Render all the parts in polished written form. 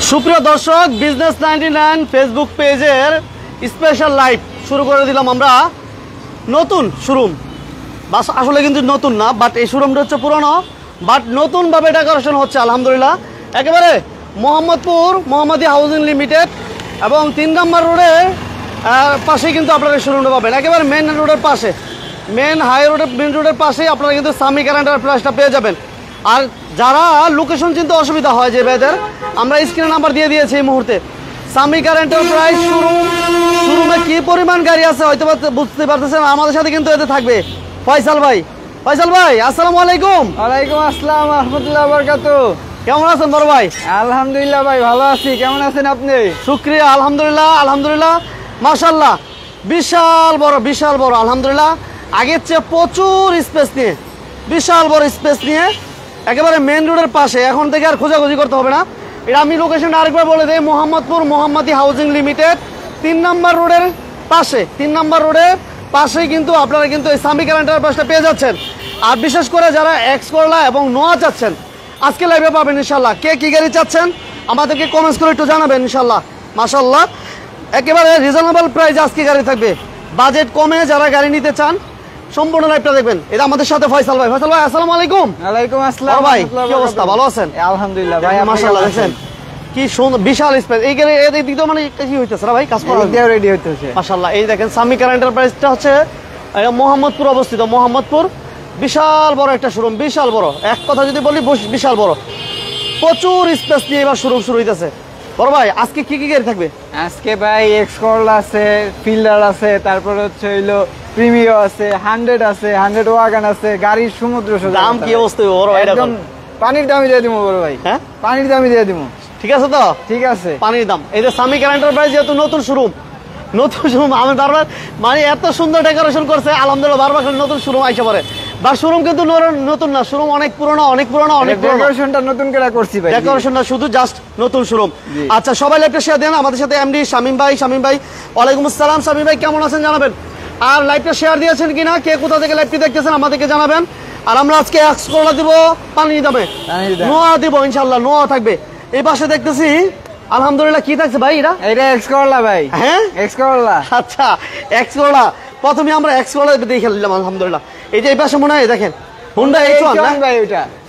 সুপ্রিয় দর্শক, business 99 Facebook পেজের স্পেশাল লাইভ শুরু করে দিলাম আমরা। নতুন শোরুম, বাস আসলে কিন্তু নতুন না, বাট এই শোরুমটা হচ্ছে পুরনো, বাট নতুনভাবে ডেকোরেশন হচ্ছে আলহামদুলিল্লাহ। একেবারে মোহাম্মদপুর মোহাম্মদী হাউজিং লিমিটেড এবং 3 নম্বর রোডের পাশে কিন্তু আপনারা এই শোরুমটা পাবেন। একেবারে মেন রোডের পাশে, মেন রোডের পাশেই আপনারা কিন্তু সামি কার এন্টারপ্রাইজটা পেয়ে যাবেন। আর যারা লোকেশন চিনতে অসুবিধা হয় যে ভাইদের, আমরা স্ক্রিনে নাম্বার দিয়ে দিয়েছি এই মুহূর্তে। সামি কার এন্টারপ্রাইজ শোরুমে কি পরিমাণ গাড়ি আছে হয়তো বুঝতে পারতেছেন। আমাদের সাথে কিন্তু এতে থাকবে ফয়সাল ভাই। ফয়সাল ভাই, আসসালামু আলাইকুম। ওয়ালাইকুম আসসালাম ওয়া রাহমাতুল্লাহি ওয়া বারাকাতুহু। কেমন আছেন বড় ভাই? আলহামদুলিল্লাহ ভাই, ভালো আছি। কেমন আছেন আপনি? শুকরিয়া, আলহামদুলিল্লাহ আলহামদুলিল্লাহ মাশাআল্লাহ। বিশাল বড় আলহামদুলিল্লাহ। আগের চেয়ে প্রচুর স্পেস নিয়ে, বিশাল বড় স্পেস নিয়ে একেবারে মেন রোডের পাশে। এখন থেকে আর খোঁজাখুঁজি করতে হবে না। এটা আমি লোকেশনটা আরেকবার বলে দিই, মোহাম্মদপুর মোহাম্মদী হাউজিং লিমিটেড 3 নম্বর রোডের পাশে, 3 নম্বর রোডের পাশেই কিন্তু আপনারা কিন্তু এই সামি কার এন্টারপ্রাইজটা পেয়ে যাচ্ছেন। আর বিশেষ করে যারা এক্স করলা এবং নোয়া চাচ্ছেন আজকে লাইভে পাবেন ইনশাল্লাহ। কে কি গাড়ি চাচ্ছেন আমাদেরকে কমেন্টস করে একটু জানাবেন ইনশাল্লাহ। মাশাআল্লাহ, একেবারে রিজনেবল প্রাইস আজকে গাড়ি থাকবে। বাজেট কমে যারা গাড়ি নিতে চান সম্পূর্ণ লাইভটা দেখবেন। এটা আমাদের সাথে ফয়সাল ভাই। ফয়সাল ভাই, আসসালামু আলাইকুম। ওয়ালাইকুম আসসালাম ভাই, কি অবস্থা? ভালো আছেন? আলহামদুলিল্লাহ ভাই, মাশাআল্লাহ। দেখেন কি সুন্দর বিশাল স্পেস। এই গাড়ি এদিক দিকে মানে কি হইতেছে না ভাই, কাজ করা রেডি হইতেছে মাশাআল্লাহ। এই দেখেন সামি কার এন্টারপ্রাইজটা হচ্ছে মোহাম্মদপুর অবস্থিত। মোহাম্মদপুর বিশাল বড় একটা শোরুম, বিশাল বড়। এক কথা যদি বলি বিশাল বড়, প্রচুর স্পেস নিয়ে এবার শোরুম শুরু হইতেছে। বড় ভাই, আজকে কি কি গাড়ি থাকবে? আজকে ভাই এক্স করলা আছে, ফিল্ডার আছে, তারপর হচ্ছে হইলো প্রিমিও আছে, 100 আছে, 100 ওয়াগন আছে, গাড়ির সমুদ্র সোজা। দাম কি অবস্থা বড় ভাই? একদম পানির দামই দিয়ে দিমু বড় ভাই। হ্যাঁ, পানির দামই দিয়ে দিমু। ঠিক আছে তো? ঠিক আছে, পানির দাম। এই যে সামি কার এন্টারপ্রাইজ যেহেতু নতুন শোরুম, আমি বারবার মানে এত সুন্দর ডেকোরেশন করছে আলহামদুলিল্লাহ, বারবার নতুন শোরুম আইসা পড়ে। বা শোরুম কিন্তু নতুন না, শোরুম অনেক পুরনো। ডেকোরেশনটা নতুন করে করছি ভাই, ডেকোরেশনটা শুধু জাস্ট নতুন শোরুম। আচ্ছা, সবাই লাইভটা শেয়ার দেন। আমাদের সাথে এমডি শামীম ভাই। শামীম ভাই, ওয়ালাইকুম আসসালাম। শামীম ভাই কেমন আছেন জানাবেন। আর লাইভটা শেয়ার দিয়েছেন কিনা, কে কোথা থেকে লাইভটি দেখতেছেন আমাদেরকে জানাবেন। আর আমরা আজকে এক্স করলা দিব পানি দামে, নোয়া দিব ইনশাআল্লাহ, নোয়া থাকবে। এই পাশে দেখতেছি আলহামদুলিল্লাহ কি থাকছে ভাই? এটা এক্স করলা ভাই। হ্যাঁ, এক্স করলা। আচ্ছা, এক্স করলা। প্রথমে আমরা এক্স করলা দেখে নিলাম আলহামদুলিল্লাহ। এই যে এই পাশে মনে হয় দেখেন হুন্ডা H1 ভাই,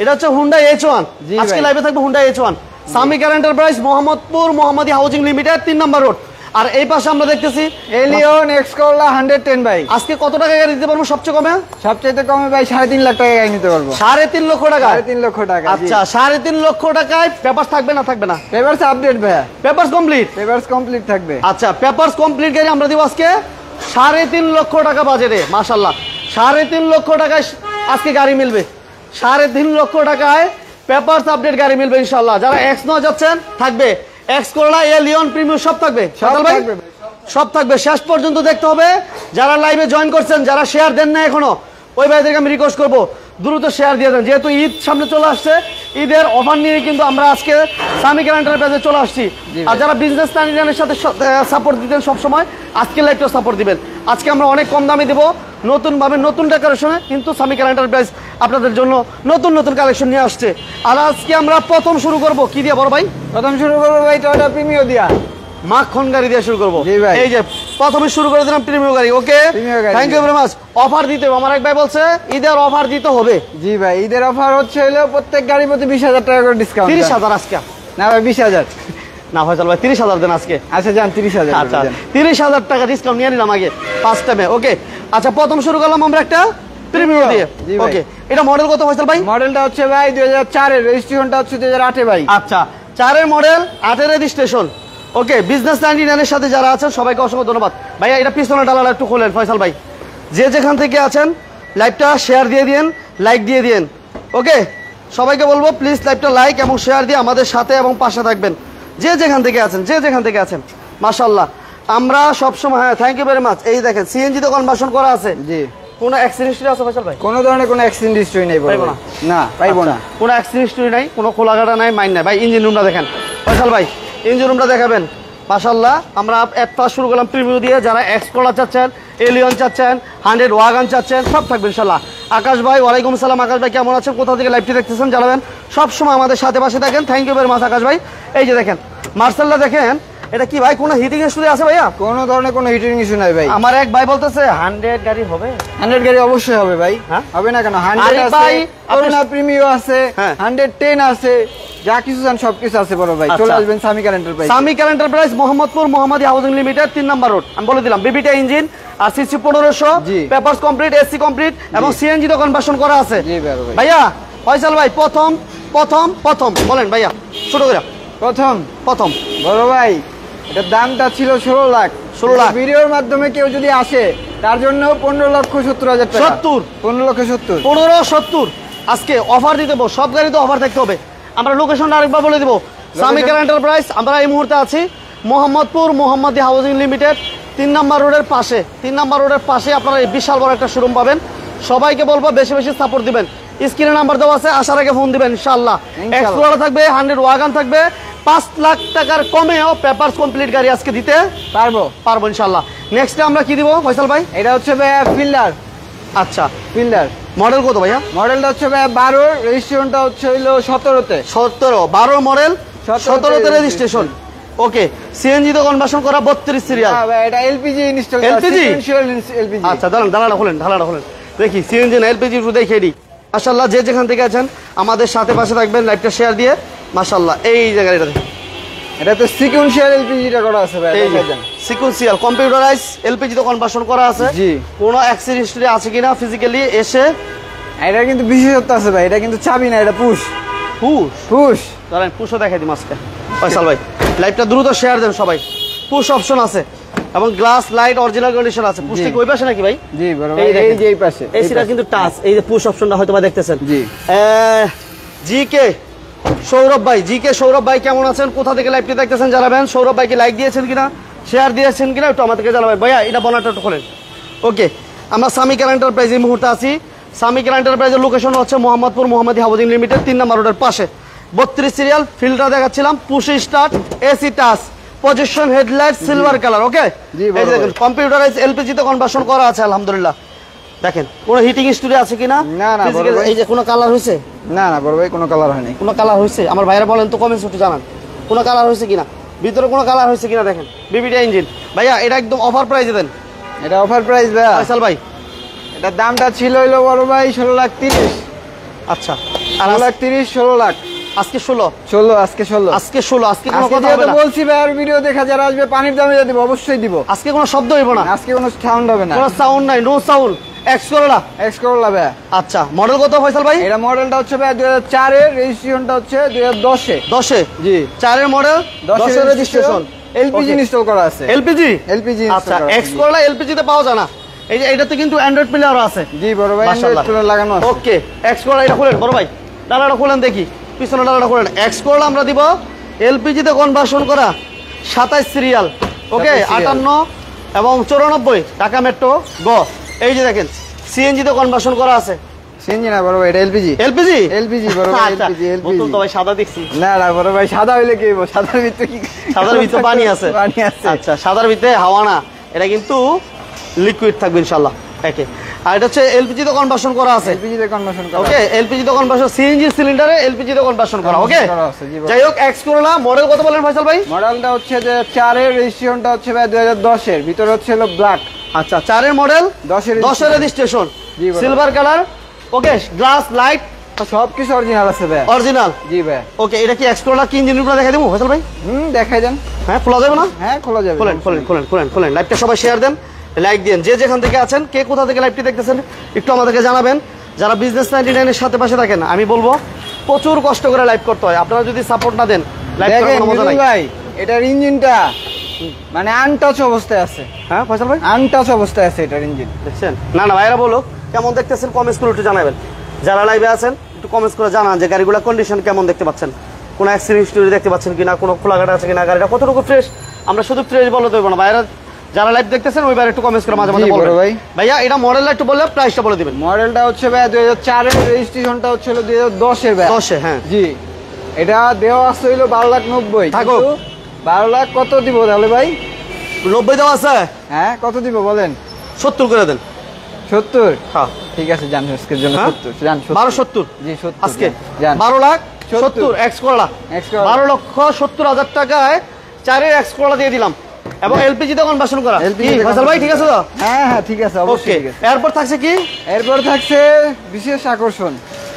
এটা হচ্ছে হুন্ডা H1। আজকে লাইভে থাকবে হুন্ডা H1। সামি কার এন্টারপ্রাইজ মোহাম্মদপুর মোহাম্মদী হাউজিং লিমিটেড 3 নম্বর রোড। আর এই পাশে আমরা দেখতেছি এলিয়ন এক্স করলা 110 ভাই। আজকে কত টাকা গাড়ি দিতে পারবো সবচেয়ে কমে? সবচেয়ে কমে ভাই 3.5 লাখ টাকা গাড়ি নিতে পারবো। 3.5 লক্ষ টাকা? 3.5 লক্ষ টাকা। আচ্ছা, 3.5 লক্ষ টাকায় পেপারস থাকবে না থাকবে না? পেপারস আপডেট ভাই, পেপারস কমপ্লিট। পেপারস কমপ্লিট থাকবে। আচ্ছা, পেপারস কমপ্লিট গাড়ি আমরা দিব আজকে 3.5 লক্ষ টাকা বাজেটে। মাশাআল্লাহ, 3.5 লক্ষ টাকায় আজকে গাড়ি মিলবে। 3.5 লক্ষ টাকায় পেপারস আপডেট গাড়ি মিলবে ইনশাআল্লাহ। যারা এক্স নয় যাচ্ছেন থাকবে, এক্স করলা এলিয়ন প্রিমিয়াম সব থাকবে। সব থাকবে, শেষ পর্যন্ত দেখতে হবে। যারা লাইভে জয়েন করছেন, যারা শেয়ার দেন না এখনো, ওই ভাইদেরকে আমি রিকোয়েস্ট করবো দ্রুত শেয়ার দিয়ে দেন। যেহেতু ঈদ সামনে চলে আসছে, ঈদের অফার নিয়ে কিন্তু আমরা আজকে সামি কার এন্টারপ্রাইজে চলে আসছি। আর যারা বিজনেস চ্যানেলের সাথে সাপোর্ট দিতেন সবসময়, আজকে লাইভটা সাপোর্ট দিবেন। আজকে আমরা অনেক কম দামে দেবো, নতুনভাবে নতুন ডেকোরেশনে কিন্তু সামি কার এন্টারপ্রাইজ আপনাদের জন্য নতুন কালেকশন নিয়ে আসছে। আর আজকে আমরা প্রথম শুরু করবো কি দিয়ে বড় ভাই? প্রথম শুরু করবো ভাই টয়োটা প্রিমিও দিয়া, মাখন গাড়ি দিয়ে শুরু করবো। এই যে প্রথমে শুরু করে দিলাম প্রিমিয়াম গাড়ি। Okay, thank you very much. Offer দিতে হবে, আমার এক ভাই বলছে ঈদের অফার দিতে হবে। জি ভাই, ঈদের অফার হচ্ছে হলো প্রত্যেক গাড়ির প্রতি 20,000 টাকা করে ডিসকাউন্ট। 30,000 আজকে না ভাই, 20,000 না ফয়সাল ভাই, 30,000 দেন আজকে। আচ্ছা যান, 30,000। আচ্ছা, 30,000 টাকা ডিসকাউন্ট নিয়ে নিলাম আগে ফার্স্ট টাইমে। ওকে, আচ্ছা প্রথম শুরু করলাম আমরা একটা প্রিমিয়াম দিয়ে। ওকে, এটা মডেল কত ফয়সাল ভাই? মডেলটা হচ্ছে ভাই 2004 এর, রেজিস্ট্রেশনটা হচ্ছে 2008 এ ভাই। আচ্ছা, 4 এর মডেল, 8 এর রেজিস্ট্রেশন। ওকে, বিজনেস 99 এর সাথে যারা আছেন সবাইকে অসংখ্য ধন্যবাদ। ভাইয়া এটা পিছনে ডালাটা একটু খোলেন ফয়সাল ভাই। যে যেখান থেকে আছেন লাইভটা শেয়ার দিয়ে দিন, লাইক দিয়ে দিন। ওকে, সবাইকে বলবো প্লিজ লাইভটা লাইক এবং শেয়ার দিয়ে আমাদের সাথে এবং পাশে থাকবেন। যে যেখান থেকে আছেন মাশাআল্লাহ। আমরা সবসময়, হ্যাঁ থ্যাংক ইউ ভেরি মাচ। এই দেখেন সিএনজি তো কনভার্সন করা আছে। জি, কোনো অ্যাক্সিডেন্ট হিস্টরি আছে ফয়সাল ভাই? কোনো ধরনের কোনো অ্যাক্সিডেন্ট হিস্টরি নেই পাইবো না? না, পাইবো না। কোনো অ্যাক্সিডেন্ট হিস্টরি নাই, কোনো খোলাঘাটা নাই, মাইন নাই ভাই। ইঞ্জিন রুমটা দেখেন ফয়সাল ভাই, ইঞ্জিন রুমটা দেখাবেন। মাশাআল্লাহ, আমরা একটা শুরু করলাম প্রিভিউ দিয়ে। যারা এক্স করলা চাচ্ছেন, এলিয়ন চাচ্ছেন, 100 ওয়াগন চাচ্ছেন, সব থাকবে ইনশাআল্লাহ। আকাশ ভাই, ওয়ালাইকুম আসসালাম। আকাশ ভাই কেমন আছেন, কোথা থেকে লাইভটি দেখতেছেন জানাবেন। সব সময় আমাদের সাথে পাশে থাকেন। থ্যাংক ইউ ভেরি মাচ আকাশ ভাই। এই যে দেখেন মার্সেলটা দেখেন, এটা কি ভাই কোনো হিটিং ইস্যু আছে ভাইয়া? কোনো ধরনের কোনো হিটিং ইস্যু নাই ভাই। আমার এক ভাই বলতেছে 100 গাড়ি হবে। 100 গাড়ি অবশ্যই হবে ভাই। হ্যাঁ? হবে না কেন? 100 আরে আছে, ভাই, করোনা প্রিমিয়াম আছে, হ্যাঁ। 110 আছে, যা কিছু চান সবকিছু আছে বড় ভাই। চলে আচ্ছা। আসবেন সামি কার এন্টারপ্রাইজ। সামি কার এন্টারপ্রাইজ, মোহাম্মদপুর মোহাম্মদী হাউজিং লিমিটেড 3 নম্বর রোড। আমি বলে দিলাম বিবিটা ইঞ্জিন আর সিসি 1500, জি। পেপারস কমপ্লিট, এসি কমপ্লিট এবং সিএনজি তো কনভার্সন করা আছে। জি বড় ভাই। ভাইয়া ফয়সাল ভাই প্রথম বলেন ভাইয়া ছোট করে প্রথম বড় ভাই, এটার দামটা ছিল 16 লাখ। 16 লাখ। ভিডিওর মাধ্যমে কেউ যদি আসে তার জন্য 15,70,000 টাকা। 70 15,70,000। 1570 আজকে অফার দিতে দেবো, সব গাড়িতে অফার থাকতে হবে। আমরা লোকেশনটা আরেকবার বলে দেবো, সামি কার এন্টারপ্রাইজ। আমরা এই মুহূর্তে আছি মোহাম্মদপুর মোহাম্মদী হাউজিং লিমিটেড 3 নম্বর রোডের পাশে। 3 নম্বর রোডের পাশে আপনারা এই বিশাল বড় একটা শোরুম পাবেন। সবাইকে বলবো বেশি বেশি সাপোর্ট দিবেন। স্ক্রিনে নাম্বার দেওয়া আছে, আসার আগে ফোন দিবেন ইনশাআল্লাহ। এক্সপ্লোরার থাকবে, 100 ওয়াগন থাকবে, 5 লাখ টাকার কমেও পেপারস কমপ্লিট গাড়ি আজকে দিতে পারবো ইনশাআল্লাহ। নেক্সট আমরা কি দিব ফয়সাল ভাই? এটা হচ্ছে ভাই ফিল্ডার। আচ্ছা, ফিল্ডার মডেল কত ভাইয়া? মডেলটা হচ্ছে ভাই 12, রেজিস্ট্রেশনটা হচ্ছে হইলো 17-তে। 12 মডেল, 17 17তে রেজিস্ট্রেশন। ওকে, সিএনজি তো কনভার্সন করা 32 সিরিয়াল। হ্যাঁ ভাই, এটা এলপিজি ইনস্টল করা। LPG? Sequential LPG. আচ্ছা দাঁড়ান, ঢালাটা খোলেন দেখি সিএনজি না এলপিজি একটু দেখে দিই। মাশাআল্লাহ, যে যেখান থেকে আছেন আমাদের সাথে পাশে থাকবেন, লাইভটা শেয়ার দিয়ে। মাশাআল্লাহ, এই জায়গাটা দেখেন, এটা তো সিকোয়েন্সিয়াল এলপিজিটা করা আছে ভাই। এই সিকোয়েন্সিয়াল কম্পিউটারাইজ এলপিজি তো কনভার্সন করা আছে। জি। কোনো অ্যাক্সিডেন্ট হিস্টরি আছে কিনা ফিজিক্যালি এসে। এটা কিন্তু বিশেষত্ব আছে ভাই, এটা কিন্তু চাবি না, এটা পুশ। দাঁড়ান পুশও দেখাই দিই আজকে ফয়সাল ভাই। লাইভটা দ্রুত শেয়ার দেন সবাই। পুশ অপশন আছে এবং গ্লাস লাইট অরিজিনাল কন্ডিশন আছে। পুশ ঠিক ওই পাশে নাকি ভাই? জি বড় ভাই, এই যে এই পাশে। এসিটা কিন্তু টাচ, এই যে পুশ অপশনটা হয়তো বা দেখতেছেন। জি। জিকে সৌরভ ভাই কেমন আছেন? কোথা থেকে লাইভটি দেখতেছেন জানাবেন। সৌরভ ভাইকে লাইক দিয়েছেন কিনা, শেয়ার দিয়েছেন কিনা একটু আমাদেরকে জানাবেন। ভাইয়া এটা বনাটা একটু খোলেন। ওকে, আমরা সামি কার এন্টারপ্রাইজ এই মুহূর্তে আছি। সামি কার এন্টারপ্রাইজের লোকেশন হচ্ছে মোহাম্মদপুর মোহাম্মদী হাউজিং লিমিটেড 3 নম্বর রোডের পাশে। 32 সিরিয়াল, ফিল্টার দেখাচ্ছিলাম, push start, AC touch, position headlight silver colour. Okay, এই দেখেন কম্পিউটারাইজ এলপিজি তে কনভার্সন করা আছে আলহামদুলিল্লাহ। দেখেন কোনো হিটিং স্টোরি আছে কিনা? না বড় ভাই। এই যে কোনো কালার হইছে? না বড় ভাই, কোনো কালার হয়নি। কোনো কালার হইছে? আমার ভাইরা বলেন তো, কমেন্টস একটু জানান কোনো কালার হইছে কিনা, ভিতরে কোনো কালার হইছে কিনা। দেখেন বিবিটা ইঞ্জিন। ভাইয়া এটা একদম অফার প্রাইসে দেন। এটা অফার প্রাইস ভাই ফয়সাল ভাই। এটার দামটা ছিল হইলো বড় ভাই 16,30,000। আচ্ছা, আর 16,30,000 16 লাখ। আজকে 16 আজকে 16 আজকে কোনো আজকে কথা হবে না। বলছি ভাই, আর ভিডিও দেখা যারা আসবে পানির দামে দিব, অবশ্যই দিব। আজকে কোনো শব্দ হইব না, আজকে কোনো সাউন্ড হবে না, কোনো সাউন্ড নাই, নো সাউন্ড। এক্স করলা ভাই। আচ্ছা, মডেল কত ফয়সাল ভাই? এটা মডেলটা হচ্ছে ভাই 2004 এর, রেজিস্ট্রেশনটা হচ্ছে 2010 এ। 10 এ? জি। 4 এর মডেল, 10 এর রেজিস্ট্রেশন, এলপিজি ইনস্টল করা আছে। এলপিজি। আচ্ছা, এক্স করলা এলপিজি তে পাওয়া যায় না। এই যে এটাতে কিন্তু অ্যান্ড্রয়েড প্লেয়ার আছে। জি বড় ভাই, মাশাআল্লাহ অ্যান্ড্রয়েড লাগানো আছে। ওকে, এক্স করলা এটা খুলেন বড় ভাই, ডালাটা খুলেন দেখি, পিছনে ডালাটা খুলেন। এক্স করলা আমরা দিব এলপিজি তে কনভার্সন করা 27 সিরিয়াল। ওকে, 58 এবং 94 ঢাকা মেট্রো গ। এই যে দেখেন সিএনজি তে কনভার্সন করা আছে। সিএনজি না বড় ভাই, এটা এলপিজি বড় ভাই, এলপিজি। বোতল তো ভাই সাদা দেখছি। না বড় ভাই, সাদা হইলে কি হইব? সাদার ভিতরে কি? সাদার ভিতরে পানি আছে। আচ্ছা, সাদার ভিতরে হাওয়া না, এটা কিন্তু লিকুইড থাকবে ইনশাআল্লাহ। ওকে, আর এটা হচ্ছে এলপিজি তে কনভার্সন করা আছে। এলপিজি তে কনভার্সন করা। ওকে, এলপিজি তে কনভার্সন, সিএনজি সিলিন্ডারে এলপিজি তে কনভার্সন করা। ওকে, যাই হোক এক্স করলা মডেল কত বলেন ফয়সাল ভাই? মডেলটা হচ্ছে যে 4 এর, রেজিস্ট্রেশনটা হচ্ছে ভাই 2010 এর, ভিতরে হচ্ছে হলো ব্ল্যাক। আচ্ছা, 4 এর মডেল, 10 এর রেজিস্ট্রেশন, সিলভার কালার। ওকে, গ্লাস লাইট সবকিছু অরিজিনাল আছে ভাই। অরিজিনাল? জি ভাই। ওকে, এটা কি এক্স করলা কি ইঞ্জিন রুমটা দেখাই দেবো ফয়সাল ভাই? দেখাই দেন। হ্যাঁ, খোলা যাবে না? হ্যাঁ, খোলা যাবে। খোলেন। লাইভটা সবাই শেয়ার দেন, লাইক দেন। যে যেখান থেকে আছেন, কে কোথা থেকে লাইভটি দেখতেছেন একটু আমাদেরকে জানাবেন। যারা বিজনেস 99 এর সাথে পাশে থাকেন, আমি বলবো প্রচুর কষ্ট করে লাইভ করতে হয়। আপনারা যদি সাপোর্ট না দেন, লাইভ করার কোনো মজা নাই ভাই। এটার ইঞ্জিনটা মানে আনটাচ অবস্থায় আছে। হ্যাঁ ফয়সাল ভাই, আনটাচ অবস্থায় আছে এটার ইঞ্জিন। দেখছেন? না ভাইরা বলো কেমন দেখতেছেন, কমেন্টস করে একটু জানাবেন। যারা লাইভে আছেন একটু কমেন্টস করে জানান যে গাড়িগুলো কন্ডিশন কেমন দেখতে পাচ্ছেন, কোনো অ্যাক্সিডেন্ট হিস্টরি দেখতে পাচ্ছেন কিনা, কোনো খোলাঘাটা আছে কিনা, গাড়িটা কতটুকু ফ্রেশ। আমরা শুধু ফ্রেশ বলে দেবো না, ভাইরা যারা লাইভ দেখতেছেন ওইবার একটু কমেন্টস করে মাঝে মাঝে বলবেন। ভাইয়া এটা মডেলটা একটু বললে প্রাইসটা বলে দিবেন। মডেলটা হচ্ছে ভাই 2004 এর, রেজিস্ট্রেশনটা হচ্ছে 2010 এর ভাই। 10 এ? হ্যাঁ জি। এটা দেওয়া আছে হইলো 12,90,000। থাকো। 12 লাখ কত দিব তাহলে ভাই? 90 দেওয়া আছে? হ্যাঁ, কত দিব বলেন? 70 করে দেন। 70? হ্যাঁ ঠিক আছে, জান আজকের জন্য 70 জান। 1270? জি 70 আজকে জান। 12 lakh 70 X Corolla, X Corolla। 12,70,000 টাকায় 4-এর এক্স করলা দিয়ে দিলাম এবং এলপিজি তে কনভার্সন করা। LPG কি তে ফয়সাল ভাই ঠিক আছে তো? হ্যাঁ হ্যাঁ ঠিক আছে, অবশ্যই ওকে, ঠিক আছে। এরপর থাকছে কি? এরপর থাকছে বিশেষ আকর্ষণ,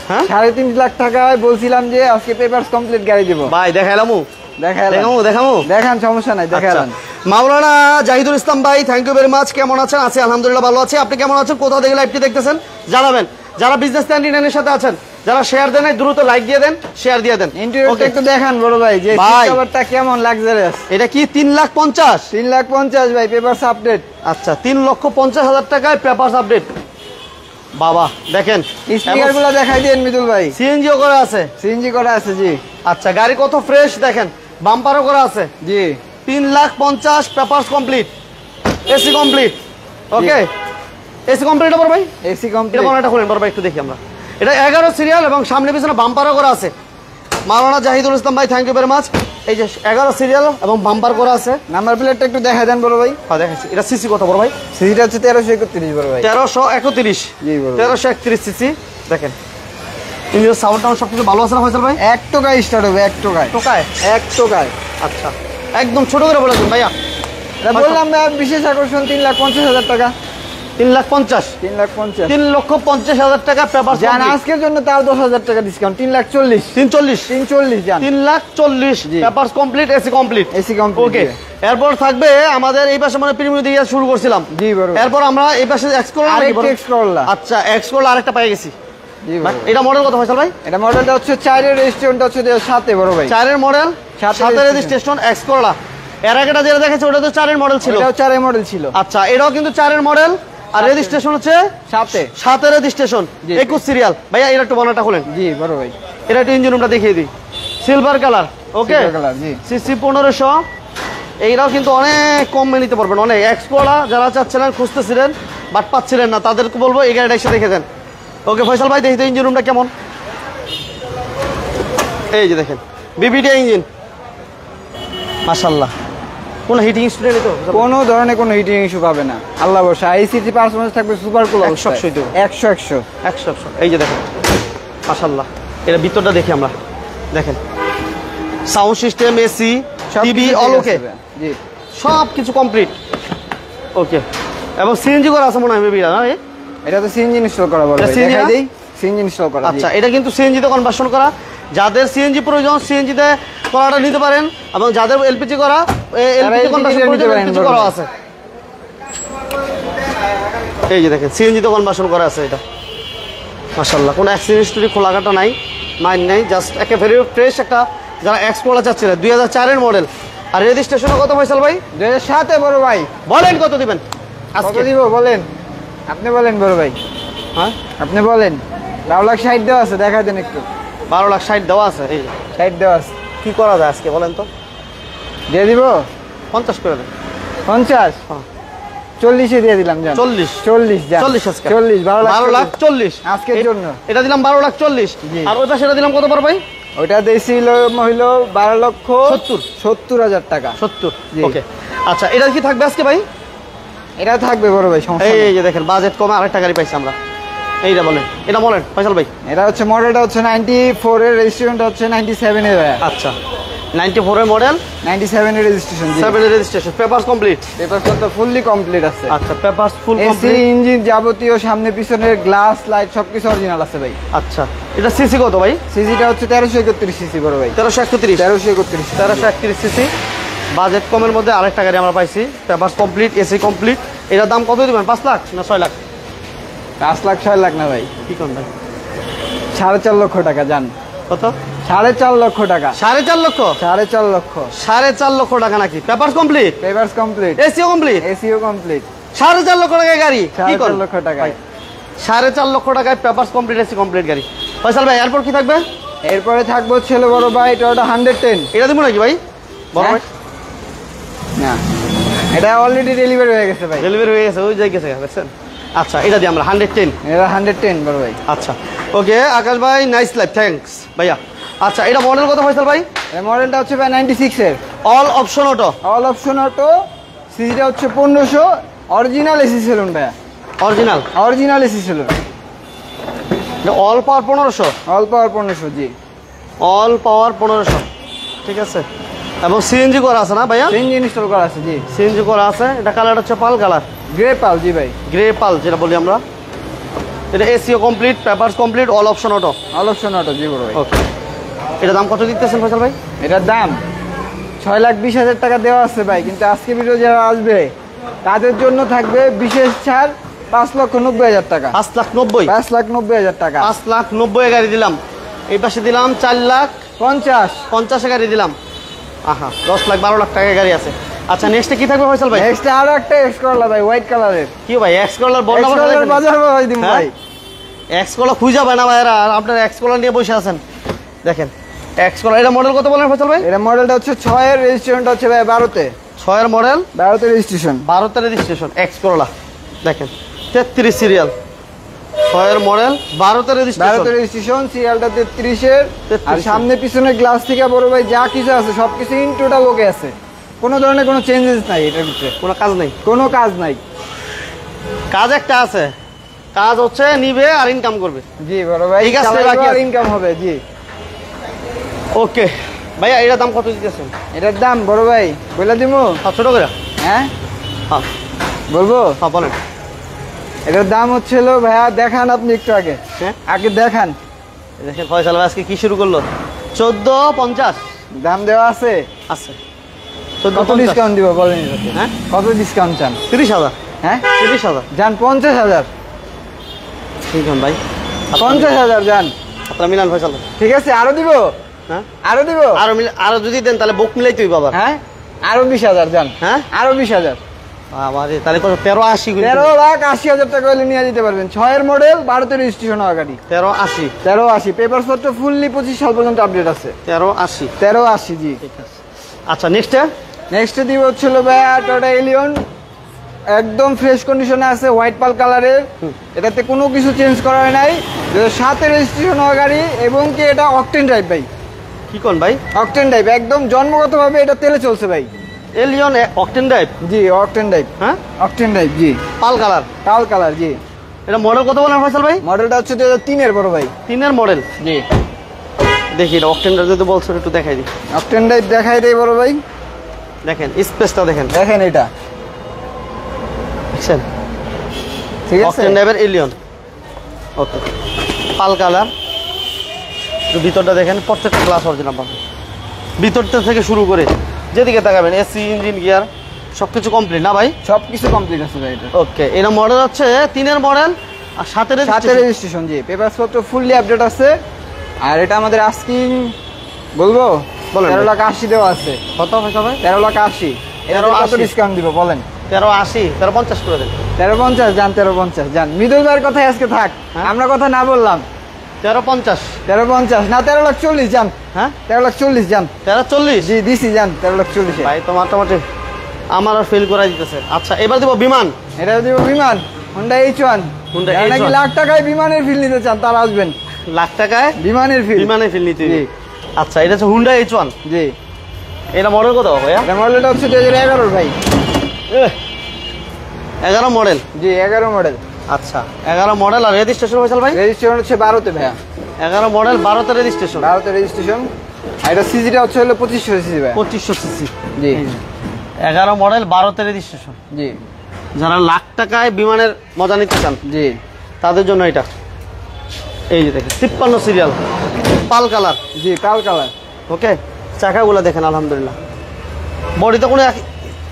হ্যাঁ 3.5 লাখ টাকায় বলছিলাম যে আজকে পেপারস কমপ্লিট গাড়ি দিব। ভাই দেখাইলামু, দেখামু দেখামু। দেখান, সমস্যা নাই, দেখান। মাওলানা জাহিদুল ইসলাম ভাই, থ্যাংক ইউ ভেরি মাচ। কেমন আছেন? আছি আলহামদুলিল্লাহ, ভালো আছি। আপনি কেমন আছেন? কোথা থেকে লাইভটি দেখতেছেন জানাবেন। যারা বিজনেস 99 এর সাথে আছেন, যারা শেয়ার দেন নাই, দ্রুত লাইক দিয়ে দেন, শেয়ার দিয়ে দেন। ইন্টেরিয়রটা একটু দেখান বড় ভাই, যে ভাই। কভারটা কেমন লাক্সারিয়াস। এটা কি 3,50,000? 3,50,000 ভাই, পেপারস আপডেট। আচ্ছা 3,50,000 টাকায় পেপারস আপডেট। বাবা দেখেন, স্পিকারগুলো দেখাই দেন মিতুল ভাই। সিএনজিও করা আছে। সিএনজি করা আছে জি। আচ্ছা গাড়ি কত ফ্রেশ দেখেন, বাম্পারও করা আছে। জি 3,50,000 পেপারস কমপ্লিট, এসি কমপ্লিট। ওকে, এসি কমপ্লিট বড় ভাই। এসি এটা কমপ্লিট। বড়টা খুলেন বড় ভাই, একটু দেখি আমরা। এটা 11 সিরিয়াল এবং সামনে পিছনে বাম্পারও করা আছে। মাওলানা জাহিদুল ইসলাম ভাই, থ্যাংক ইউ ভেরি মাচ। এই যে 11 সিরিয়াল এবং বাম্পার করা আছে। নাম্বার প্লেটটা একটু দেখাই দেন বড় ভাই। হ্যাঁ দেখাচ্ছি। এটা সিসি কত বড় ভাই? সিসিটা হচ্ছে 1331 বড় ভাই। 1331। জি বড় ভাই। 1331 সিসি। দেখেন ইঞ্জিনের সাউন্ড টাউন সবকিছু ভালো আছে না ফয়সাল ভাই? 1 টাকায় স্টার্ট হবে, 1 টাকায়। টোকায় 1 টাকায়। আচ্ছা একদম ছোট করে বলেছেন ভাইয়া। এটা বললাম ভাই, বিশেষ আকর্ষণ 3,50,000 টাকা। 3,50,000। 3,50,000 3,50,000 টাকা পেপার জান, আজকের জন্য তাও 10,000 টাকা ডিসকাউন্ট। 3,40,000। 340। 340 জান। 3,40,000 জি। Papers complete, AC complete. AC complete. Okay, এরপর থাকবে আমাদের এই পাশে মানে প্রিমিয়াম দিয়ে শুরু করছিলাম। জি বড় ভাই। এরপর আমরা এই পাশে এক্স করলাম। আরেকটা এক্স করলা। আচ্ছা এক্স করলা আরেকটা পেয়ে গেছি। জি বড় ভাই। এটা মডেল কত ফয়সাল ভাই? এটা মডেলটা হচ্ছে 4 এর রেজিস্ট্রেশনটা হচ্ছে 7 বড় ভাই। 4-এর মডেল, সাতের 7-এর রেজিস্ট্রেশন, এক্স করলা। এর আগেটা যেটা দেখেছি ওটা তো 4-এর মডেল ছিল। এটাও 4 এর মডেল ছিল। আচ্ছা এটাও কিন্তু 4-এর মডেল আর রেজিস্ট্রেশন হচ্ছে 7 এ। 7-এর রেজিস্ট্রেশন, জি। 21 সিরিয়াল। ভাইয়া এটা একটু বানাটা খুলেন। জি বড় ভাই। এটা একটু ইঞ্জিন রুমটা দেখিয়ে দিই। Silver colour. Okay, Silver color, জি। সিসি 1500। এইটাও কিন্তু অনেক কমে নিতে পারবেন। অনেক এক্সপোলা যারা চাচ্ছিলেন, খুঁজতেছিলেন বাট পাচ্ছিলেন না, তাদেরকে বলবো এই গাড়িটা এসে দেখে দেন। ওকে ফয়সাল ভাই, দেখি তো ইঞ্জিন রুমটা কেমন। এই যে দেখেন বিবিডি ইঞ্জিন, মাশাআল্লাহ। কোন হিটিং স্টুডেন্ট তো কোনো ধরনের কোনো হিটিং ইস্যু পাবে না, আল্লাহ ভরসা। আইসিটি পারফরম্যান্স থাকবে সুপার কুল অবস্থায়। 100 100 100। এই যে দেখেন মাশাআল্লাহ, এটা ভিতরটা দেখি আমরা। দেখেন sound system, AC, TV all okay, জি সব কিছু কমপ্লিট। ওকে, এবং সিএনজি করা আছে মনে হয় বেবিরা না? এটা তো সিএনজি ইনস্টল করা বলে এটা ভাই, CNG দেখাই না? দেই। সিএনজি ইনস্টল করা। আচ্ছা এটা কিন্তু সিএনজি তে কনভার্সন করা। যাদের সিএনজি প্রয়োজন সিএনজি তে করাটা নিতে পারেন, এবং যাদের এলপিজি করা এলপিজি LPG কনভার্সন নিতে প্রয়োজন পারেন, এলপিজি বলুন। করা আছে। এই যে দেখেন সিএনজি তে কনভার্সন করা আছে এটা। মাশাআল্লাহ, কোনো অ্যাক্সিডেন্ট হিস্টরি খোলাঘাটা নাই, মাইন নাই, জাস্ট একেবারে ফ্রেশ একটা। যারা এক্স পোলা চাচ্ছিলেন 2004-এর মডেল। আর রেজিস্ট্রেশনে কত ফয়সাল ভাই? 2007 এ বড় ভাই। বলেন কত দিবেন কত আজকে? দিব বলেন, আপনি বলেন বড় ভাই, হ্যাঁ আপনি বলেন। 12,60,000 দেওয়া আছে, দেখাই দেন একটু। 12,60,000 দেওয়া আছে। এই যে 60 দেওয়া আছে, কি করা যায় আজকে বলেন তো? দিয়ে দিব 50 করে দেন। 50। হ্যাঁ। 40 এ দিয়ে দিলাম জান। 40 40 জান। 40 আজকে 40 12,40,000 আজকের জন্য। এটা দিলাম 12,40,000। জি। আর ওই পাশে দিলাম কত বড় ভাই? ওইটা দিয়েছিল হইলো 12,70,000 টাকা। 70। জি। ওকে, আচ্ছা এটা কি থাকবে আজকে ভাই? এটা থাকবে বড় ভাই, সমস্যা এই নেই। যে দেখেন বাজেট কমে আরেকটা গাড়ি পাইছি আমরা। এইটা বলেন, এটা বলেন ফয়সাল ভাই। এটা হচ্ছে মডেলটা হচ্ছে 94 এর, রেজিস্ট্রেশনটা হচ্ছে 97 এর। আচ্ছা 94-এর মডেল, 97 এর রেজিস্ট্রেশন। 7-এর রেজিস্ট্রেশন, পেপারস কমপ্লিট। পেপারস তো ফুললি কমপ্লিট আছে। আচ্ছা papers full AC, complete. Engine, যাবতীয় সামনে পিছনের গ্লাস, লাইট সবকিছু অরিজিনাল আছে ভাই। আচ্ছা এটা সিসি কত ভাই? সিসিটা হচ্ছে 1331 সিসি বড় ভাই। 1331। 1331। 1331 সিসি, বাজেট কমের মধ্যে আরেকটা গাড়ি আমরা পাইছি। Papers complete, AC complete. এটার দাম কত দিবেন? 5 লাখ না 6 লাখ? 5 লাখ 6 লাখ না ভাই, কি কোন ভাই? 4.5 লক্ষ টাকা জান। কত? 4.5 লক্ষ টাকা। 4.5 লক্ষ? 4.5 লক্ষ। 4.5 লক্ষ টাকা নাকি? Papers complete, papers complete, SEO complete, SEO complete. 4.5 লক্ষ টাকায় গাড়ি? কি 4.5 করেন? লক্ষ টাকায়। 4.5 লক্ষ টাকায় পেপারস কমপ্লিট, এসি কমপ্লিট গাড়ি। ফয়সাল ভাই এরপর কি থাকবে? এরপরে থাকবো ছিল বড় ভাই টয়োটা 110। এটা দিব নাকি ভাই? বড় ভাই না, এটা অলরেডি ডেলিভারি হয়ে গেছে ভাই। ডেলিভারি হয়ে গেছে, ওই জায়গায় গেছে দেখছেন। আচ্ছা এটা দিই আমরা 110। এটা 110 বড় ভাই। আচ্ছা ওকে আকাশ ভাই, নাইস লাইফ, থ্যাঙ্কস ভাইয়া। আচ্ছা এটা মডেল কত ফয়সাল ভাই? এই মডেলটা হচ্ছে ভাই 96 এর, all option auto. All option auto. সিসিটা হচ্ছে 1500, অরিজিনাল এসি সেলুন ভাই, original original AC saloon. All power 1500। All power 1500 জি। অল পাওয়ার 1500, ঠিক আছে। এবং সিএনজি করা আছে না ভাইয়া? সিএনজি ইনস্টল করা আছে জি। সিএনজি করা আছে। এটা কালার হচ্ছে পাল কালার, গ্রে পাল জি ভাই। গ্রে পাল যেটা বলি আমরা। এটা এসিও complete, papers complete, all option auto. All option auto জি বড় ভাই। ওকে, এটা দাম কত দিতেছেন ফয়সাল ভাই? এটার দাম 6,20,000 টাকা দেওয়া আছে ভাই, কিন্তু আজকে ভিডিও যারা আসবে তাদের জন্য থাকবে বিশেষ ছাড় 5,90,000 টাকা। 5,90,000, 5,90,000 টাকা। 5,90,000 গাড়ি দিলাম। এই পাশে দিলাম 4,50,000 গাড়ি দিলাম। আহা, 10,00,000 12,00,000 টাকায় গাড়ি আছে। আচ্ছা, নেক্সটে কি থাকবে ফয়সাল ভাই? নেক্সট আরো একটা এক্স করলা ভাই, হোয়াইট কালারের। কি ভাই, এক্স কলার বড় এক্স কলার বাজার ভাই দিম ভাই। এক্স কলার খুঁজে পায় না ভাইরা, আর আপনার এক্স কলার নিয়ে বসে আছেন। দেখেন এক্স কলার, এটা মডেল কত বলেন ফয়সাল ভাই? এটা মডেলটা হচ্ছে 6 এর, রেজিস্ট্রেশনটা হচ্ছে ভাই 12 তে। 6 এর মডেল, 12 তে রেজিস্ট্রেশন। 12 তে রেজিস্ট্রেশন, এক্স করলা। দেখেন 33 সিরিয়াল, 6 এর মডেল, 12 তে 12 রেজিস্ট্রেশন। তে রেজিস্ট্রেশন, সিরিয়ালটা 33 এর। 33 আর সামনে পিছনে গ্লাস থেকে বড় ভাই যা কিছু আছে সবকিছু ইন টোটাল ওকে আছে, কোনো ধরনের কোনো চেঞ্জেস নাই এটার ভিতরে, কোনো কাজ নেই। কোনো কাজ নাই। কাজ একটা আছে, কাজ হচ্ছে নিবে আর ইনকাম করবে। জি বড় ভাই, ঠিক আছে, চালাইবো বাকি আর আছে। ইনকাম হবে জি। ওকে ভাইয়া, এটার দাম কত দিতেছেন? এটার দাম বড় ভাই বলে দিমু? 700 করে। হ্যাঁ হ্যাঁ বলবো। হ্যাঁ বলেন। এটার দাম হচ্ছিল ভাইয়া, দেখান আপনি একটু আগে, হ্যাঁ আগে দেখান। দেখেন ফয়সাল ভাই আজকে কি শুরু করলো, 14,50 দাম দেওয়া আছে। আছে। কত 14,50 ডিসকাউন্ট দিব বলেন এটাতে? হ্যাঁ কত ডিসকাউন্ট চান? 30,000। হ্যাঁ 30,000 যান 50,000। ঠিক আছে ভাই, 50,000 যান। আপনার মিলান ফয়সাল ভাই। ঠিক আছে, আরো দিব, হ্যাঁ আরো দিব। আরো যদি দেন তাহলে বুক মিলাই তুই বাবা। হ্যাঁ আরো 20,000 যান। হ্যাঁ আরো 20,000। আমারে তাহলে কত? 13,80 কিন্তু। 13,80,000 টাকা হলে নিয়ে যেতে পারবেন। 6 এর মডেল, 12 তে রেজিস্ট্রেশন হওয়া গাড়ি। 13,80। 13,80 পেপার পত্র ফুললি 25 সাল পর্যন্ত আপডেট আছে। 13,80 13,80 জি। ঠিক আছে। আচ্ছা নেক্সট নেক্সট দিব হচ্ছিল ভাইয়া টয়োটা এলিয়ন, একদম ফ্রেশ কন্ডিশনে আছে, হোয়াইট পাল কালারের। এটাতে কোনো কিছু চেঞ্জ করা হয় নাই, 2007 এর রেজিস্ট্রেশন হওয়া গাড়ি, এবং কি এটা অকটেন ড্রাইভ ভাই। কি কোন ভাই? অকটেন ড্রাইভ, একদম জন্মগতভাবে এটা তেলে চলছে ভাই। Allion octane drive. জি অকটেন ড্রাইভ। হ্যাঁ অকটেন ড্রাইভ জি, পাল কালার। কাল কালার জি। এটা মডেল কত বলেন ফয়সাল ভাই? মডেলটা হচ্ছে 2003 এর বড় ভাই। 3 এর মডেল। জি দেখি এটা অকটেন ড্রাইভ যদি বলছো একটু দেখাই দিই। অকটেন ড্রাইভ দেখাই দেই বড় ভাই। দেখেন স্পেসটা দেখেন, দেখেন এটা, দেখছেন? ঠিক আছে। অকটেন ড্রাইভের এলিয়ন। ওকে, পাল কালার। ভিতরটা দেখেন, প্রত্যেকটা গ্লাস অরিজিনাল পাবেন, ভিতরটা থেকে শুরু করে যেদিকে তাকাবেন, এসি, ইঞ্জিন, গিয়ার সবকিছু কমপ্লিট না ভাই? সবকিছু কমপ্লিট আছে ভাই এটা। ওকে, এর মডেল হচ্ছে 3 এর মডেল আর 7 এর 7 এর রেজিস্ট্রেশন জি, পেপারস পত্র ফুললি আপডেট আছে। আর এটা আমাদের আস্কিং বলবো বলেন। 13,80,000 দেওয়া আছে। কত ফয়সাল ভাই? 13,80,000। এটা কত 13,80,000 ডিসকাউন্ট দিব বলেন? 13,80, 13,50 করে দেন। 13,50 যান, 13,50 যান। মৃদুল ভাইয়ের কথাই আজকে থাক, হ্যাঁ? আমরা কথা না বললাম। 13,50 13,50 না, 13,40,000 যান। হ্যাঁ 13,40,000 যান। 13,40 জি দিছি যান 13,40,000। ভাই তো মোটামুটি আমার আর ফেল করাই দিতেছে। আচ্ছা এবার দিব বিমান। এটা দিব বিমান, Honda H1। Honda যারা নাকি H1 লাখ টাকায় বিমানের ফিল নিতে চান তারা আসবেন। লাখ টাকায় বিমানের ফিল। বিমানে ফেল নিতে জি। হবে। আচ্ছা এটা হচ্ছে হুন্ডা H1। জি এটা মডেল কত ভাইয়া? এটা মডেলটা হচ্ছে 2011 ভাই। 11 মডেল। জি 11 মডেল। আচ্ছা 11 মডেল আর রেজিস্ট্রেশন ফয়সাল ভাই? রেজিস্ট্রেশন হচ্ছে 12 তে ভাইয়া। 11 মডেল 12 তে রেজিস্ট্রেশন। 12 তে রেজিস্ট্রেশন। আর এটা সিজিটা হচ্ছে হলো 2500 সিসি ভাইয়া। 2500 সিসি। জি 11 মডেল 12 তে রেজিস্ট্রেশন। জি যারা লাখ টাকায় বিমানের মজা নিতে চান জি তাদের জন্য এটা। এই যে দেখেন 53 সিরিয়াল, পাল কালার। জি কাল কালার। ওকে, চাকাগুলো দেখেন আলহামদুলিল্লাহ, বডিতে কোনো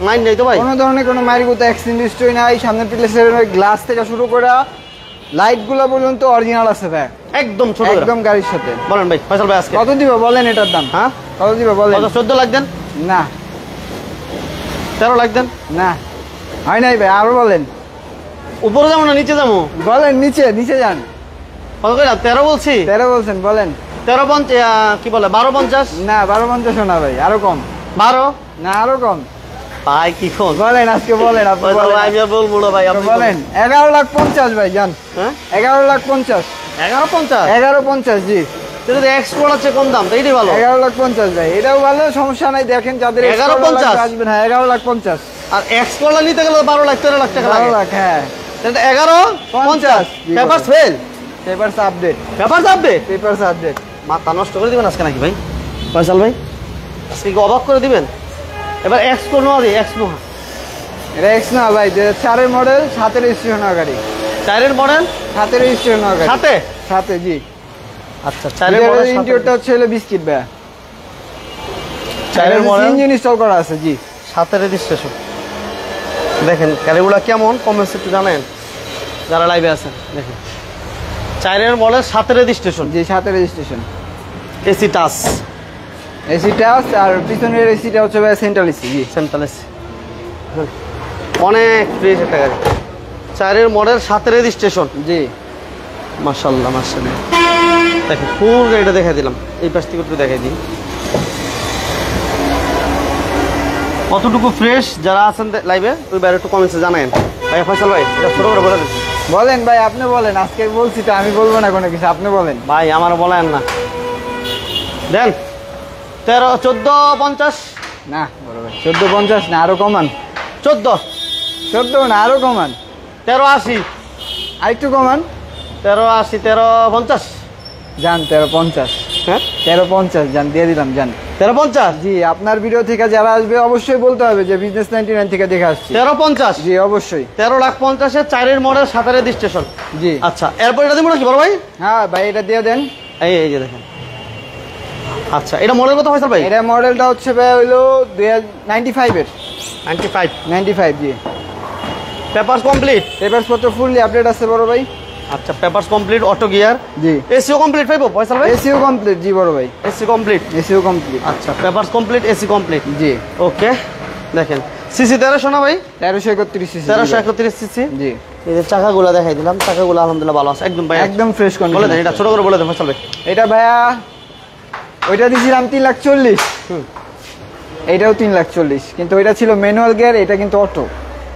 মাইন্ড নেই তো ভাই? কোনো ধরনের কোনো মাইরগুতো অ্যাক্সিডেন্ট হিস্ট্রি নাই। সামনের প্লেসের গ্লাস থেকে শুরু করে লাইটগুলো পর্যন্ত অরিজিনাল আছে ভাই, একদম ছোট একদম গাড়ির সাথে। বলেন ভাই ফয়সাল ভাই আজকে কত দিব বলেন এটার দাম? হ্যাঁ কত দিব বলেন? কত? 14 লাখ দেন, না 13 লাখ দেন। না হয় নাই ভাই, আরো বলেন। উপরে যাবো না নিচে যাবো? বলেন নিচে, নিচে যান। কত করে? 13 বলছি। 13 বলছেন, বলেন। 13 কি বলে 12,50? না 12,50 না ভাই, আরো কম। 12 না আরো কম। ভাই কি ফোন বলেন আজকে, বলেন আপনি ফয়সাল বলেন। ভাই, আমি আর বলবো না ভাই, আপনি বলেন 11,50,000 ভাই যান। হ্যাঁ 11,50,000। 11,50? 11,50 জি। সেটা তো এক্সপোর্ট আছে কম দাম, তো এইটাই ভালো। 11,50,000 ভাই, এটাও ভালো, সমস্যা নাই। দেখেন যাদের 11,50 আসবেন, হ্যাঁ 11,50,000। আর এক্সপোর্ট নিতে গেলে 12 লাখ 13 লাখ টাকা 12 লাগে। লাখ হ্যাঁ। এটা 11,50 জি, papers fail, papers update, papers update. Papers update. মাথা নষ্ট করে দিবেন আজকে নাকি ভাই ফয়সাল ভাই? আজকে কি অবাক করে দিবেন? এবার এক্স কোন এক্স নোহা এটা এক্স না ভাই, 2004 মডেল, 7 রেজিস্ট্রেশন হওয়া গাড়ি। 4 মডেল, 7 রেজিস্ট্রেশন হওয়া গাড়ি। সাথে জি। আচ্ছা 4 মডেল, ইন্টেরিয়রটা হচ্ছে হলো বিস্কিট ভাই। 4 মডেল, ইঞ্জিন ইনস্টল করা আছে জি। 7 রেজিস্ট্রেশন। দেখেন গাড়িগুলো কেমন কমেন্টস একটু জানেন যারা লাইভে আছেন। দেখেন 4 মডেল, 7 রেজিস্ট্রেশন জি, 7 registration. AC touch, AC touch, আর পিছনের এসিটা হচ্ছে ভাই সেন্ট্রাল এসি জি। সেন্ট্রাল এসি, অনেক ফ্রেশ একটা গাড়ি। 4 মডেল, 7 রেজিস্ট্রেশন জি। মাশাআল্লাহ মাশাআল্লাহ। দেখেন ফুল গাড়িটা দেখাই দিলাম, এই পাশ থেকে একটু দেখাই দিই কতটুকু ফ্রেশ। যারা আছেন লাইভে ওই বাইরে একটু কমেন্টসে জানায়েন। ভাই ফয়সাল ভাই এটা ছোট করে বলে দিন। বলেন ভাই, আপনি বলেন। আজকে বলছি তো, আমি বলবো না কোনো কিছু, আপনি বলেন ভাই। আমার বলেন না, দেন 13, 14, 50 না বড় ভাই। 1450 না, আরো কমান। 14, 14 না, আরো কমান। 13, 80, আরেকটু কমান। 13, 80, 13, 50 যান 1350। হ্যাঁ 1350 যান, দিয়ে দিলাম যান। 13, 50 জি। আপনার ভিডিও থেকে যারা আসবে অবশ্যই বলতে হবে যে বিজনেস 99 থেকে দেখে আসছি। 13, 50 জি অবশ্যই। 13,50,000 4 মডেল, 7 রেজিস্ট্রেশন। জি। আচ্ছা এরপর এটা দিব নাকি বড় ভাই? হ্যাঁ ভাই, এটা দিয়ে দেন। এই যে দেখেন। আচ্ছা এটা মডেল কত ফয়সাল ভাই? এটা মডেলটা হচ্ছে ভাই হইলো 95 এর। 95 95 জি। পেপারস কমপ্লিট, পেপারস পত্র ফুললি আপডেট আছে বড় ভাই। আচ্ছা পেপারস কমপ্লিট, অটো গিয়ার, জি। এসিও কমপ্লিট পাইবো ফয়সাল ভাই? এসিও কমপ্লিট জি বড় ভাই। AC complete, SEO complete. আচ্ছা পেপারস কমপ্লিট, এসি কমপ্লিট। জি। ওকে দেখেন সিসি 1300 না ভাই? 1331 সিসি। 1331 সিসি। জি। এই যে চাকাগুলো দেখাই দিলাম, চাকাগুলো আলহামদুলিল্লাহ ভালো আছে একদম ভাই। একদম ফ্রেশ বলে কন্ডিশন। দেন এটা ছোট করে বলে দেন ফয়সাল ভাই। এটা ভাইয়া ওইটা দিছিলাম 340। এইটাও 340, কিন্তু ওইটা ছিল ম্যানুয়াল গিয়ার, এটা কিন্তু অটো।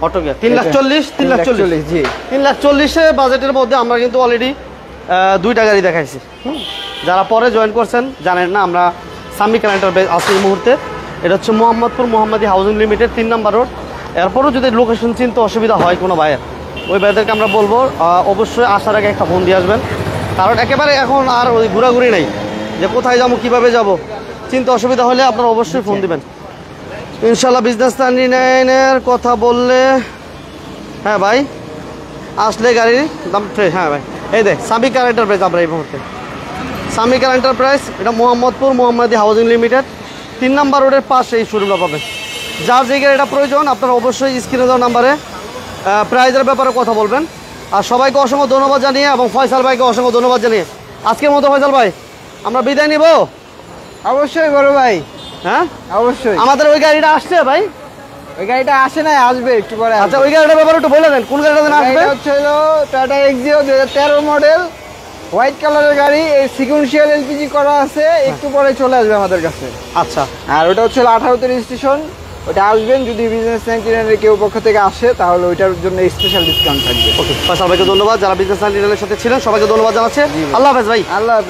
অটো গিয়ার 340, 340 জি। 340 বাজেটের মধ্যে আমরা কিন্তু অলরেডি 2টা গাড়ি দেখাইছি। যারা পরে জয়েন করছেন জানেন না, আমরা সামি কারেন্টার আছি এই মুহূর্তে। এটা হচ্ছে মোহাম্মদপুর মোহাম্মদী হাউজিং লিমিটেড 3 নম্বর রোড। এরপরও যদি লোকেশন চিনতে অসুবিধা হয় কোনো ভাইয়ের, ওই ভাইদেরকে আমরা বলবো অবশ্যই আসার আগে একটা ফোন দিয়ে আসবেন। কারণ একেবারে এখন আর ওই ঘোরাঘুরি নেই যে কোথায় যাবো কীভাবে যাব, চিন্তা অসুবিধা হলে আপনারা অবশ্যই ফোন দিবেন ইনশাল্লাহ। বিজনেস 99-এর কথা বললে হ্যাঁ ভাই, আসলে গাড়ির দাম ফ্রেশ। হ্যাঁ ভাই এই দেখ সামি কার এন্টারপ্রাইজ, আমরা এই মুহূর্তে সামি কার এন্টারপ্রাইজ, এটা মোহাম্মদপুর মোহাম্মদী হাউজিং লিমিটেড 3 নম্বর রোডের পাশে এই শোরুমটা পাবেন। যার যে গাড়িটা প্রয়োজন আপনারা অবশ্যই স্ক্রিনে দেওয়া নাম্বারে প্রাইজের ব্যাপারে কথা বলবেন। আর সবাইকে অসংখ্য ধন্যবাদ জানিয়ে এবং ফয়সাল ভাইকে অসংখ্য ধন্যবাদ জানিয়ে আজকের মতো ফয়সাল ভাই আমরা বিদায় নিব। অবশ্যই বড় ভাই, হ্যাঁ অবশ্যই। আমাদের ওই গাড়িটা আসছে ভাই? ওই গাড়িটা আসে না, আসবে একটু পরে। আচ্ছা ওই গাড়িটার ব্যাপারে একটু বলে দেন, কোন গাড়িটা যেন আসবে? এটা হচ্ছে হলো টাটা এক্সিও 2013 মডেল, হোয়াইট কালারের গাড়ি। এই সিকুয়েন্সিয়াল এলপিজি করা আছে, একটু পরে চলে আসবে আমাদের কাছে। আচ্ছা আর ওটা হচ্ছে 18তে রেজিস্ট্রেশন। ওটা আসবেন যদি বিজনেস 99-এর কেউ পক্ষ থেকে আসে, তাহলে ওইটার জন্য স্পেশাল ডিসকাউন্ট থাকবে। ওকে ফয়সাল ভাইকে ধন্যবাদ, যারা বিজনেস 99-এর সাথে ছিলেন সবাইকে ধন্যবাদ জানাচ্ছে। আল্লাহ হাফেজ ভাই। আল্লাহ হাফেজ।